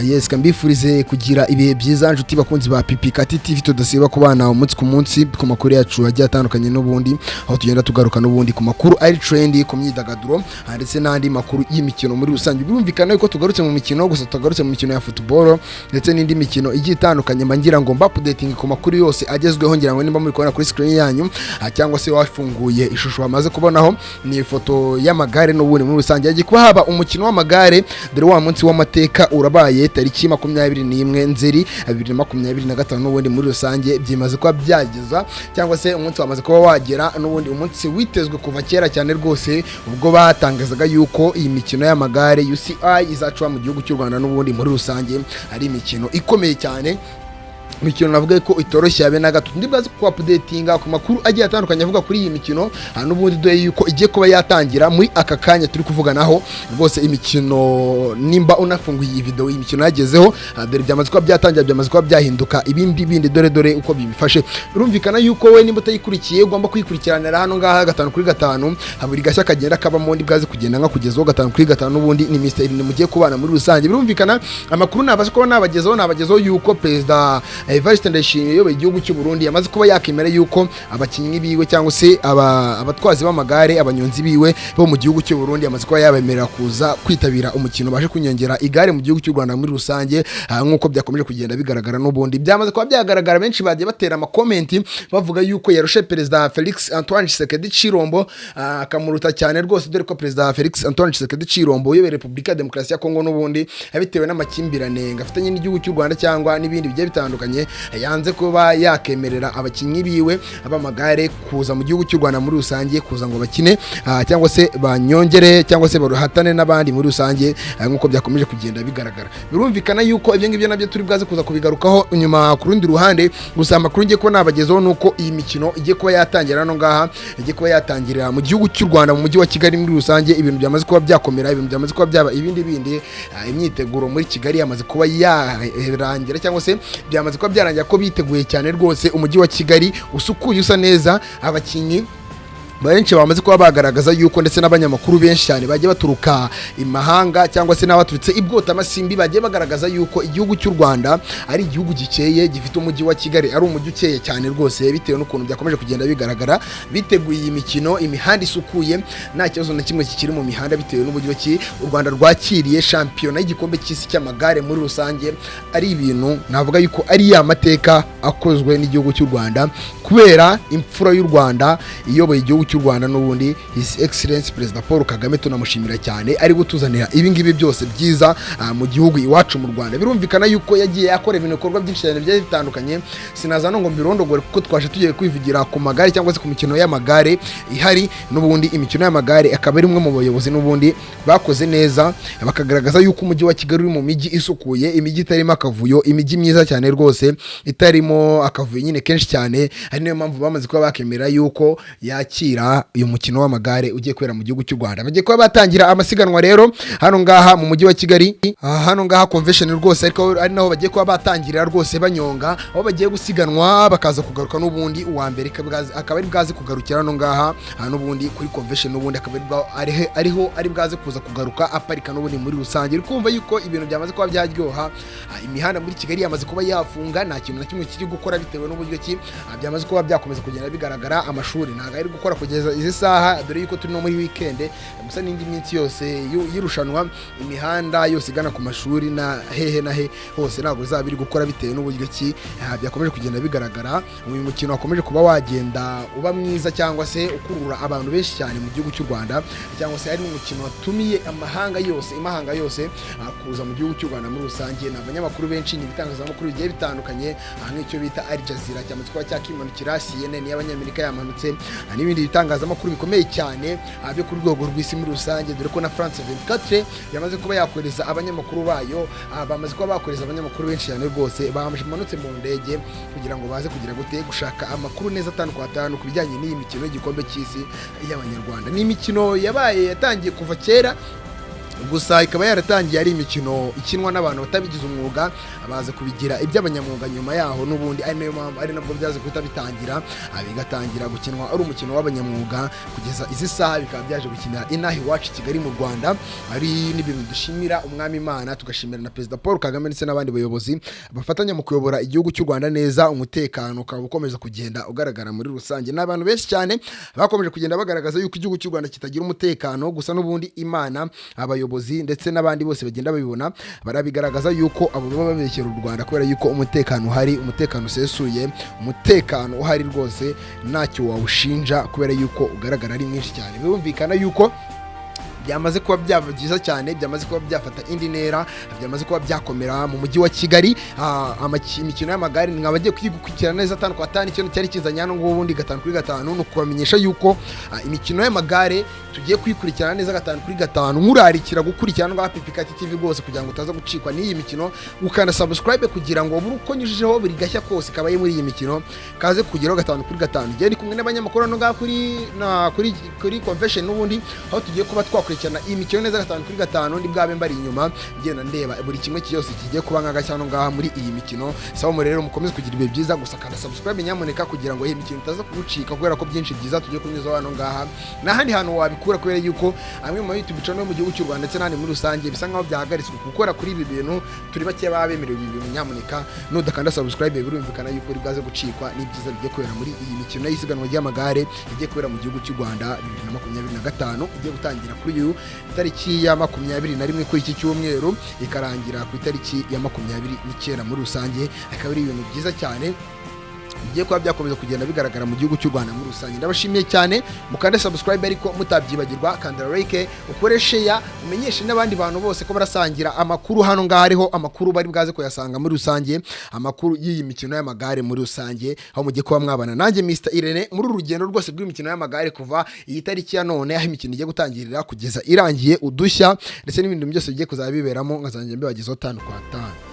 yes kambifurize kugira ibihe byiza nshuti bakunzi ba PIPI KATI TV tudasiba kubana umunsi ku munsi ku makuru yacu agiye atandukanye n'ubundi aho tugenda tugaruka n'ubundi ku makuru ari trendy ku myidagaduro ndetse n'andi makuru y'imikino muri rusange. Birumvikana yuko tugarutse mu mikino gusa tugarutse mu mikino ya football ndetse n'indi mikino igiye itandukanye mbangira ngo mba updating ku makuru yose agezweho ngira ngo nimba muri kubona kuri screen yanyu cyangwa se wafunguye ishusho bamaze kubonaho ni ifoto y'amagare n'ubundi muri rusange yagiye kuba haba umukino w'amagare dore wa munsi w'amateka urabaye tariki 21 Nzeri 2025 n'ubundi muri rusange byimaze kuba byageza cyangwa se umunsi wamaze kuba wagera n'ubundi umunsi witezwe kuva kera cyane rwose ubwo batangazaga yuko iyi mikino y'amagare UCI izacwa mu gihugu cy'u Rwanda n'ubundi muri rusange ari imikino ikomeye cyane mikino navuga ko itoroshye yabe na gato ndibaza ku updatinga ku makuru agiye atandukanye avuga kuri iyi mikino n'ubundi doye yuko igiye kuba yatangira muri aka kanya turi kuvuganaho rwose imikino nimba unafunguye iyi video imikino yagezeho dore byamaze kuba byatangira byamaze kuba byahinduka ibindi dore uko bibifashe. Urumvikana yuko we nimba utayikurikiye ugomba kwikurikiranira hano ngaha 5 kuri 5 haburi gashya kagenda kabamo ndibwaze kugenda nka kugezaho 5 kuri 5 n'ubundi ni Mr Irene mugiye kubana muri rusange. Birumvikana amakuru nabasha kuba nabagezaho yuko President Evariste Ndayishimiye yobe igihugu cy'u Burundi yamaze kuba yakemera yuko abakinyi biwe cyangwa se abatwazi b'amagare abanyonzi biwe bo mu gihugu cy'u Burundi yamaze kuba yabemerera kuza kwitabira umukino baje kunyongera igare mu gihugu cy'u Rwanda muri rusange nkuko byakomeje kugenda bigaragara n'ubundi byamaze kuba byagaragara benshi bagiye batera ama comment bavuga yuko yarushe President Felix Antoine Tshisekedi Chirombo akamuruta cyane rwose dore ko President Felix Antoine Tshisekedi Chirombo yobe Republika Demokarasi ya Kongo n'ubundi abitewe n'amakimbirane ngafitanye n'igihugu cy'u Rwanda cyangwa n'ibindi bigiye bitandukanye yanze kuba yakemerera abakinyi biwe abamagare kuza mu gihugu cy'u Rwanda muri rusange kuza ngo bakine cyangwa se banyongere cyangwa se baruhatane n'abandi muri rusange nkuko byakomeje kugenda bigaragara. Birumvikana yuko ibyo ngibyo nabyo turi bwaze kuza kubigarukaho nyuma ku rundi ruhande gusa amakuru ngiye kuba nabagezaho nuko iyi mikino igiye kuba yatangira no ngaha igiye kuba yatangirira mu gihugu cy'u Rwanda mu mujyi wa Kigali muri rusange ibintu byamaze kuba byakomera ibintu byamaze kuba byaba ibindi imyiteguro muri Kigali yamaze kuba yarangira cyangwa se byamaze kuba byarangira ko biteguye cyane rwose umujyi wa Kigali usukuye usa neza abakinyi benshi bamaze kuba bagaragaza yuko ndetse n'abanyamakuru benshi cyane bagiye baturuka imahanga cyangwa se n'abaturutse ibwota amasimbi bagiye bagaragaza yuko igihugu cy'u Rwanda ari igihugu gikeye gifite umujyi wa Kigali ari umujyi ukeye cyane rwose bitewe n'ukuntu byakomeje kugenda bigaragara biteguye iyi mikino imihanda isukuye nta kibazo na kimwe kikiri mu mihanda bitewe n'uburyo ki u Rwanda rwakiriye shampiyona y'igikombe cy'isi cy'amagare muri rusange ari ibintu navuga yuko ari ya mateka akozwe n'igihugu cy'u Rwanda kubera imfura y'u Rwanda iyoboye igihugu cy'u Rwanda n'ubundi His Excellency President Paul Kagame tunamushimira cyane ari gutuzanira ibingibi byose byiza mu gihugu iwacu mu Rwanda. Birumvikana yuko yagiye yakora ibintu bikorwa byinshi cyane byaje bitandukanye sinaza no ngo mbirondogore kuko twashe tugiye kwivugira ku magare cyangwa se ku mikino y'amagare ihari n'ubundi imikino y'amagare akaba ari umwe mu bayobozi n'ubundi bakoze neza bakagaragaza yuko umujyi wa Kigali uri mu mijyi isukuye imijyi itarimo akavuyo imijyi myiza cyane rwose itarimo akavuyo nyine kenshi cyane ari niyo mpamvu bamaze kuba bakemera yuko yakira uyu mukino w'amagare ugiye kwera mu gihugu cy'u Rwanda. Bagiye kuba batangira amasiganwa rero hano ngaha mu mujyi wa Kigali hano ngaha convention rwose ariko ari naho bagiye kuba batangirira rwose banyonga aho bagiye gusiganwa bakaza kugaruka n'ubundi uwambere akaba ari bwaze kugarukira hano ngaha n'ubundi kuri convention n'ubundi akaba ari bwaze kuza kugaruka aparika n'ubundi muri rusange uri kumva yuko ibintu byamaze kuba byaryoha imihanda muri Kigali yamaze kuba yafunga nta kintu na kimwe kiri gukora bitewe n'uburyo ki byamaze kuba byakomeza kugenda bigaragara amashuri ntago ari gukora kugeza izi saha dore yuko turi no muri weekend gusa n'indi minsi yose yirushanwa imihanda yose igana ku mashuri na hehe hose ntago zabiri gukora bitewe n'uburyo ki byakomeje kugenda bigaragara uyu mukino wakomeje kuba wagenda uba mwiza cyangwa se ukurura abantu benshi cyane mu gihugu cy'u Rwanda cyangwa se ari n'umukino watumiye imahanga yose kuza mu gihugu cy'u Rwanda muri rusange n'abanyamakuru benshi n'ibitangazamakuru bigiye bitandukanye nk'icyo bita Al Jazeera cyangwa se cyakimanukira CNN y'abanyamerika yamanutse n'ibindi bitangazamakuru bikomeye cyane byo ku rwego rw'isi muri rusange dore ko na France 24 yamaze kuba yakoreza abanyamakuru bayo bamaze kuba bakoreza abanyamakuru benshi cyane rwose bamanutse mu ndege kugira ngo baze kugira gute gushaka amakuru neza atandukanye ku bijyanye n'iyi mikino y'igikombe cy'isi y'abanyarwanda. Ni imikino yabaye yatangiye kuva kera gusa ikaba yaratangiye ari imikino ikinwa n'abantu batabigize umwuga baza kubigira iby'abanyamwuga nyuma yaho n'ubundi ari nabwo byaje guhita bitangira bigatangira gukinwa ari umukino w'abanyamwuga kugeza izi saha bikaba byaje gukinira inaha iwacu i Kigali mu Rwanda ari n'ibintu dushimira umwami Imana tugashimira na Perezida Paul Kagame ndetse n'abandi bayobozi bafatanya mu kuyobora igihugu cy'u Rwanda neza umutekano ukaba ukomeza kugenda ugaragara muri rusange n'abantu benshi cyane bakomeje kugenda bagaragaza yuko igihugu cy'u Rwanda kitagira umutekano gusa n'ubundi Imana abayobozi ndetse n'abandi bose bagenda babibona barabigaragaza yuko abo baba babeshyera u Rwanda kubera yuko umutekano uhari umutekano usesuye umutekano uhari rwose ntacyo wawushinja kubera yuko ugaragara ari mwinshi cyane birumvikana yuko byamaze kuba byaba byiza cyane byamaze kuba byafata indi ntera byamaze kuba byakomera mu mujyi wa Kigali imikino y'amagare mwabagiye kwikurikirana neza atanu kwa tanu ikintu cyari kizanye hano ngo ubundi 5-kuri-5 no kubamenyesha yuko imikino y'amagare tugiye kwikurikirana neza 5-kuri-5 nkurarikira gukurikirana ngo PIPI KATI TV rwose kugira ngo utaza gucikwa n'iyi mikino ukana subscribe kugira ngo buri uko nyujijeho buri gashya kose kabaye muri iyi mikino kaze kugeraho 5-kuri-5 ngiye ndi kumwe n'abanyamakuru no kuri convention n'ubundi aho tugiye kuba twakurikirana iyi mikino neza 5-kuri-5 ndi bwabe mbari inyuma ngenda ndeba buri kimwe cyose kigiye kuba nk'agacyano ngaha muri iyi mikino sawa mu rero mukomeze kugira ibihe byiza gusa kana subscribe nyamuneka kugira ngo iyi mikino itaza kugucika kubera ko byinshi byiza tugiye kunyuza hano ngaha n'ahandi hantu wabikura kubera yuko amwe mu YouTube channel mu gihugu cy'u Rwanda ndetse n'andi muri rusange bisa nkaho byahagaritswe gukora kuri ibi bintu turi bake babemerewe ibi bintu nyamuneka nudakanda subscribe birumvikana yuko uri bwaze gucikwa n'ibyiza bigiye kubera muri iyi mikino y'isiganwa ry'amagare igiye kubera mu gihugu cy'u Rwanda 2025 igiye gutangira kuri uyu itariki ya 21 kuri iki cyumweru ikarangira ku itariki ya 29 muri rusange akaba ari ibintu byiza cyane bigiye kuba byakomeza kugenda bigaragara mu gihugu cy'u Rwanda muri rusange ndabashimiye cyane mukande subscribe ariko mutabyibagirwa kanda like ukore share umenyeshe n'abandi bantu bose ko barasangira amakuru hano ngaho ariho amakuru bari bwaze kuyasanga muri rusange amakuru y'iyi mikino y'amagare muri rusange aho mugiye kuba mwabana nanjye Mr Irene muri urugendo rwose rw'imikino y'amagare kuva iyi tariki ya none aho imikino igiye gutangirira kugeza irangiye udushya ndetse n'ibintu byose bigiye kuzabiberamo nkazanjye mbibagezaho 5 kwa 5